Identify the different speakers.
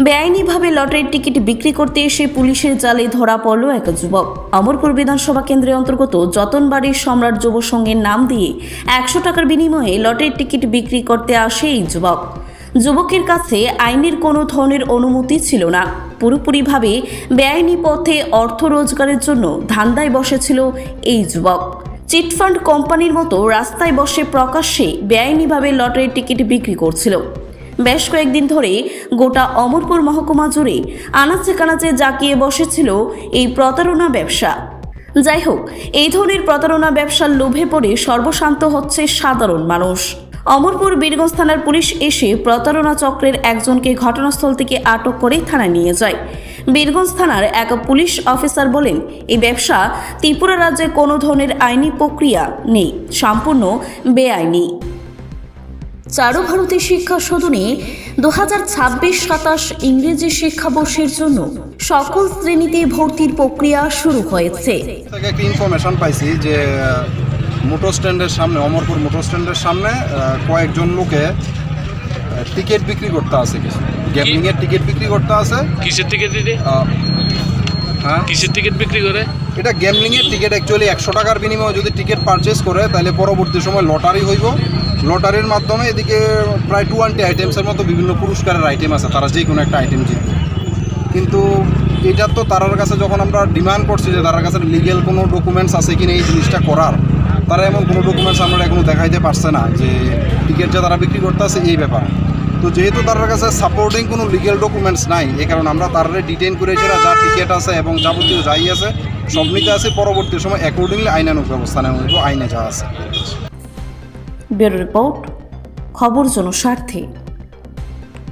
Speaker 1: বেআইনিভাবে লটারির টিকিট বিক্রি করতে এসে পুলিশের জালে ধরা পড়ল এক যুবক। অমরপুর বিধানসভা কেন্দ্রের অন্তর্গত যতনবাড়ির সম্রাট যুব সংঘের নাম দিয়ে 100 টাকার বিনিময়ে লটারির টিকিট বিক্রি করতে আসে এই যুবক। যুবকের কাছে আইনের কোনো ধরনের অনুমতি ছিল না। পুরোপুরিভাবে বেআইনি পথে অর্থ রোজগারের জন্য ধান্দায় বসেছিল এই যুবক। চিটফান্ড কোম্পানির মতো রাস্তায় বসে প্রকাশ্যে বেআইনিভাবে লটারির টিকিট বিক্রি করছিল। বেশ কয়েকদিন ধরে গোটা অমরপুর মহকুমা জুড়ে আনাচে কানাচে জাঁকিয়ে বসেছিল এই প্রতারণা ব্যবসা। যাই হোক, এই ধরনের প্রতারণা ব্যবসার লোভে পড়ে সর্বশান্ত হচ্ছে সাধারণ মানুষ। অমরপুর বীরগঞ্জ থানার পুলিশ এসে প্রতারণা চক্রের একজনকে ঘটনাস্থল থেকে আটক করে থানায় নিয়ে যায়। বীরগঞ্জ থানার এক পুলিশ অফিসার বলেন, এই ব্যবসা ত্রিপুরা রাজ্যে কোনো ধরনের আইনি প্রক্রিয়া নেই, সম্পূর্ণ বেআইনি। চারু ভারতী শিক্ষা সদনে 2026-27 ইংরেজি শিক্ষাবর্ষের জন্য সকল শ্রেণীতে ভর্তির প্রক্রিয়া শুরু হয়েছে।
Speaker 2: একটা ইনফরমেশন পাইছি যে মোটর স্ট্যান্ডের সামনে, অমরপুর মোটর স্ট্যান্ডের সামনে কয়েকজন লোকে টিকিট বিক্রি করতে আছে, কিছু গ্যামলিং এর টিকিট বিক্রি করতে আছে।
Speaker 3: কিসের টিকিট দিদি?
Speaker 2: হ্যাঁ,
Speaker 3: কিসের টিকিট বিক্রি করে?
Speaker 2: এটা গ্যামলিং এর টিকিট। অ্যাকচুয়ালি 100 টাকার বিনিময়ে যদি টিকিট পারচেস করে তাহলে পরবর্তী সময় লটারি হইব। লটারির মাধ্যমে এদিকে প্রায় 20 আইটেমসের মতো বিভিন্ন পুরস্কারের আইটেম আছে, তারা যে কোনো একটা আইটেম জিতবে। কিন্তু এটা তো তার কাছে যখন আমরা ডিমান্ড করছি যে তার কাছে লিগেল কোনো ডকুমেন্টস আছে কিনা এই জিনিসটা করার, তারা এমন কোনো ডকুমেন্টস আমরা এখনো দেখাইতে পারছে না যে টিকিট যে তারা বিক্রি করতে আছে এই ব্যাপারে। তো যেহেতু তার কাছে সাপোর্টিং কোনো লিগেল ডকুমেন্টস নাই, এই কারণে আমরা তারা ডিটেইন করেছি, যা টিকিট আছে এবং যাবতীয় যাই আছে সব নিতে আছে। পরবর্তী সময় অ্যাকর্ডিংলি আইনানুগ ব্যবস্থা নেওয়া হইব, আইনে যা আছে।
Speaker 1: ব্যুরো রিপোর্ট, খবর জনস্বার্থে।